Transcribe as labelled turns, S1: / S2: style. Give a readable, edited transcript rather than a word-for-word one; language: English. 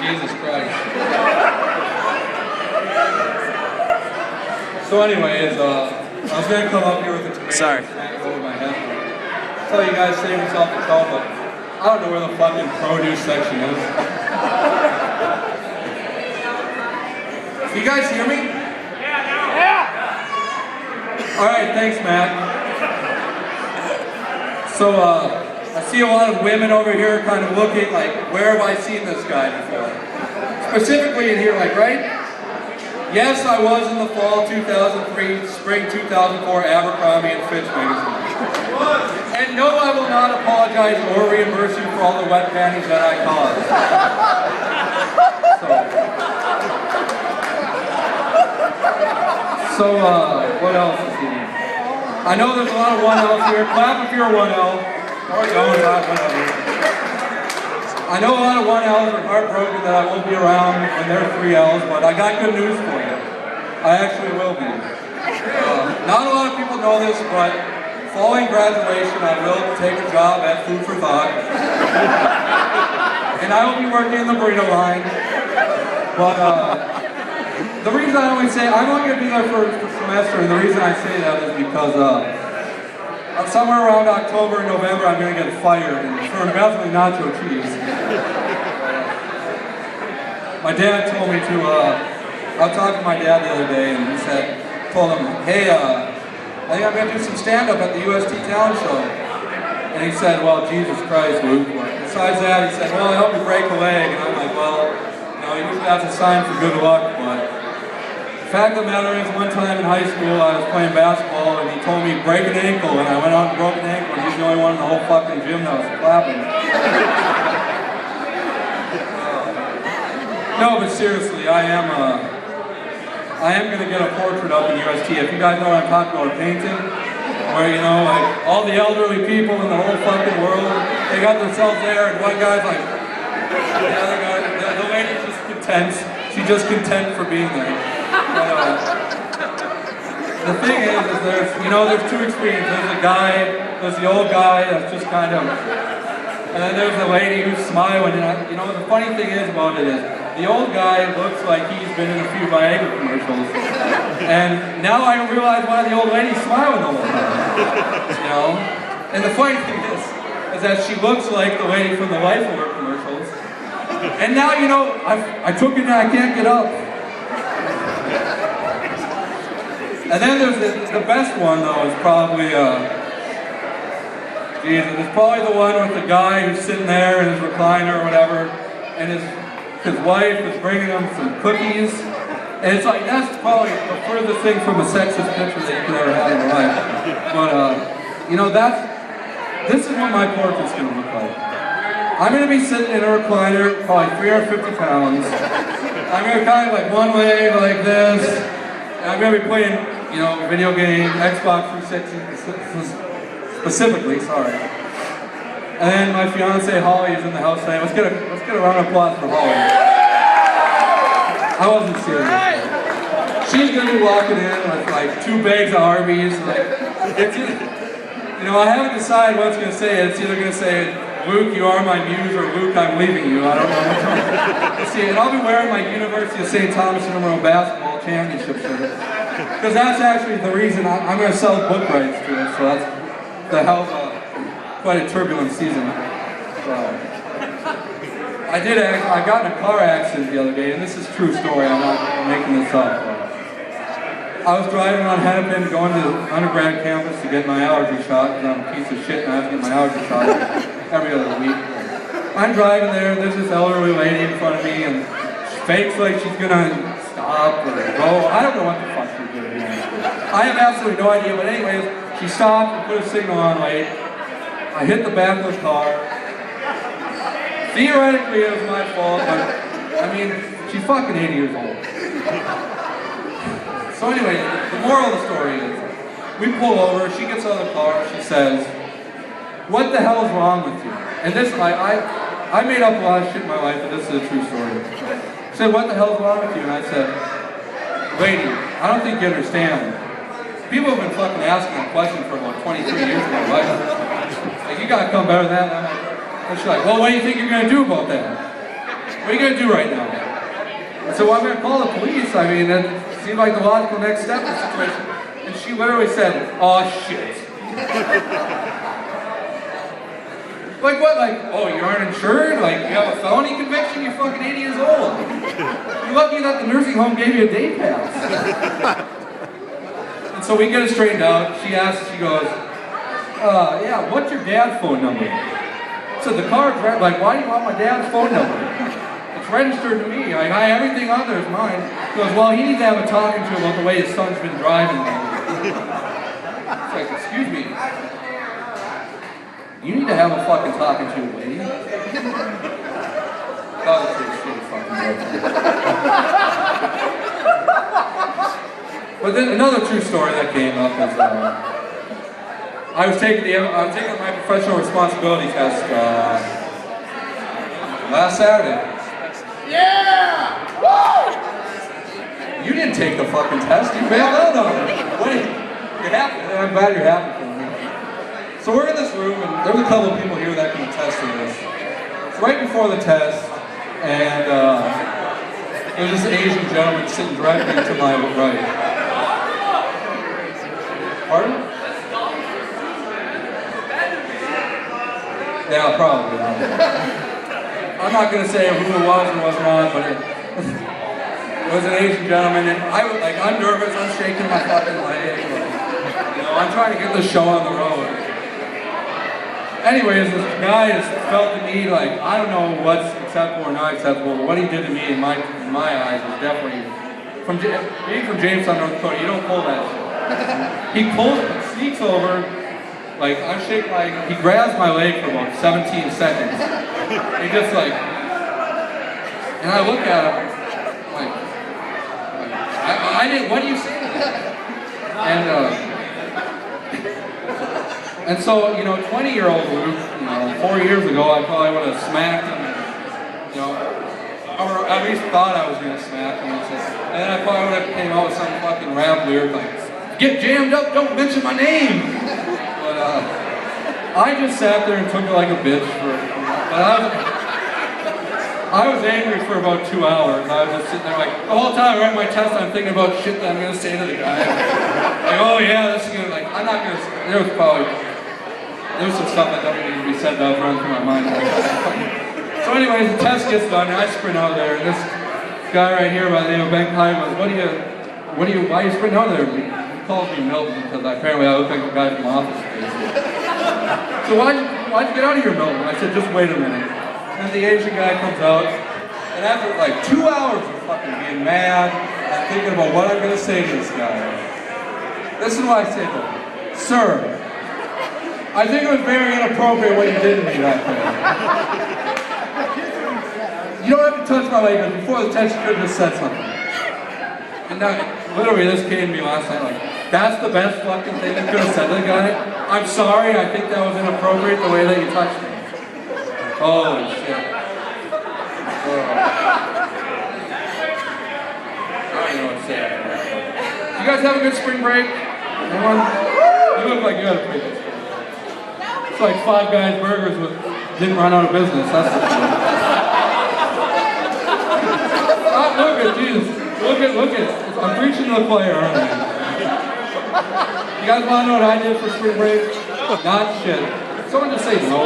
S1: Jesus Christ. So anyways, I was gonna come up here with a tomato snack over my head. Tell you guys save yourself the trouble, but I don't know where the fucking produce section is. You guys hear me?
S2: Yeah!
S1: Alright, thanks Matt. So I see a lot of women over here kind of looking like, where have I seen this guy before? Specifically in here, like, right? Yes, I was in the fall 2003, spring 2004 Abercrombie and Fitch magazine. And no, I will not apologize or reimburse you for all the wet panties that I caused. So what else is here? I know there's a lot of 1Ls here. Clap if you're a 1L. Or don't, whatever. I know a lot of 1Ls are heartbroken that I won't be around when they're 3Ls, but I got good news for you. I actually will be. Not a lot of people know this, but following graduation, I will take a job at Food for Thought. And I will be working in the burrito line. But the reason I always say, I'm only going to be there for a semester, and the reason I say that is because somewhere around October and November I'm going to get fired, and for definitely nacho cheese. My dad told me to, I was talking to my dad the other day, and he told him, hey, I think I'm going to do some stand-up at the UST Talent Show. And he said, well, Jesus Christ, Luke. Besides that, he said, well, I hope you break a leg. And I'm like, well, usually that's a sign for good luck, but the fact of the matter is, one time in high school I was playing basketball and he told me break an ankle, and I went out and broke an ankle, and he's the only one in the whole fucking gym that was clapping. No, but seriously, I am going to get a portrait up in UST. If you guys know what I'm talking about, a painting, where, like, all the elderly people in the whole fucking world, they got themselves there, and one guy's like, the other guy, the lady's just content. She's just content for being there. But, the thing is there's two extremes. There's the old guy that's just kind of, and then there's the lady who's smiling. And the funny thing is about it is, the old guy looks like he's been in a few Viagra commercials. And now I realize why the old lady's smiling the whole time. And the funny thing is that she looks like the lady from the Life Alert commercials. And now, I took it and I can't get up. And then there's the best one, though, is probably, it's probably the one with the guy who's sitting there in his recliner or whatever, and his wife is bringing him some cookies. And it's like, that's probably the furthest thing from a sexist picture that you could ever have in your life. But, this is what my portrait's going to look like. I'm going to be sitting in a recliner, probably 350 pounds. I'm going to kind of like one leg like this. And I'm going to be playing, video game, Xbox 360 specifically, sorry. And then my fiance Holly is in the house tonight. Let's get a round of applause for Holly. I wasn't serious. She's going to be walking in with like 2 bags of Arby's. I haven't decided what it's going to say. It's either going to say, Luke, you are my muse, or Luke, I'm leaving you. I don't know which one. Let's see, and I'll be wearing my University of St. Thomas Intramural basketball championship shirt. Because that's actually the reason I'm going to sell book rights to it. So that's the hell of quite a turbulent season. I got in a car accident the other day, and this is a true story. I'm not making this up. I was driving on Hennepin going to the undergrad campus to get my allergy shot, because I'm a piece of shit and I have to get my allergy shot every other week. I'm driving there, and there's this elderly lady in front of me, and she fakes like she's gonna stop or go. I don't know what the fuck she's doing. I have absolutely no idea, but anyways, she stopped and put a signal on late. I hit the back of the car. Theoretically, it was my fault, but she's fucking 80 years old. So anyway, the moral of the story is, we pull over, she gets out of the car, she says, what the hell is wrong with you? And this, I made up a lot of shit in my life, but this is a true story. She said, what the hell is wrong with you? And I said, lady, I don't think you understand. People have been fucking asking that question for about 23 years of my life. Like, you gotta come better than that. And she's like, well, what do you think you're gonna do about that? What are you gonna do right now? I said, well, I'm gonna call the police. I mean, that seemed like the logical next step in the situation. And she literally said, oh shit. Like what? Like, oh, you aren't insured? Like, you have a felony conviction? You're fucking 80 years old. You're lucky that the nursing home gave you a day pass. And so we get it straightened out. She asks, she goes, yeah, what's your dad's phone number? So the car's right, like, why do you want my dad's phone number? It's registered to me. Like, everything on there is mine. He goes, well, he needs to have a talking to about the way his son's been driving lately. It's like, excuse me. You need to have a fucking talking to, lady. Oh, that's pretty shitty fucking joke. But then another true story that came up is I was taking my professional responsibility test last Saturday.
S2: Yeah! Woo!
S1: You didn't take the fucking test. You failed out on it. Wait, you're happy. I'm glad you're happy for me. So we're in this room, and there's a couple of people here that can attest to this. It's right before the test, and there's this Asian gentleman sitting directly to my right. Pardon? Yeah, probably not. I'm not going to say who it was or was not, but it was an Asian gentleman, and I'm nervous, I'm shaking my fucking leg. You know, I'm trying to get this show on the road. Anyways, this guy has felt the need, like, I don't know what's acceptable or not acceptable, but what he did to me in my eyes was definitely, being from Jamestown, North Dakota, you don't pull that shit. He sneaks over, like, he grabs my leg for about 17 seconds. He just like, and I look at him, like I didn't, what do you say to that? And so, you know, 20-year-old Luke, you know, 4 years ago, I probably would have smacked him, you know, or at least thought I was going to smack him. And then I probably would have came out with some fucking rap lyric like, get jammed up, don't mention my name. But I just sat there and took it like a bitch. But I was angry for about 2 hours. I was just sitting there like, the whole time I write my test, I'm thinking about shit that I'm going to say to the guy. Like, oh yeah, this is going to, like, I'm not going to, there was some stuff that doesn't need to be said that was running through my mind. So anyways, the test gets done, and I sprint out there, and this guy right here by the name of Ben Klein goes, why are you sprinting out there? He calls me Milton, because apparently I look like the guy from Office Space. So why'd you get out of here, Milton? I said, just wait a minute. And the Asian guy comes out, and after like 2 hours of fucking being mad, and thinking about what I'm gonna say to this guy, this is what I say to him. Sir, I think it was very inappropriate what you did to me that day. You don't have to touch my leg, but before the test you could have just said something. And now, literally this came to me last night, like, that's the best fucking thing that could have said to the guy. I'm sorry, I think that was inappropriate the way that you touched me. Holy shit. Oh. I don't know what to say. You guys have a good spring break? Anyone? You look like you had a pretty good spring break. It's like Five Guys Burgers didn't run out of business, that's the thing. Look at Jesus. Look at. I'm preaching to the choir, aren't I? You guys want to know what I did for spring break? Not shit. Someone just say no.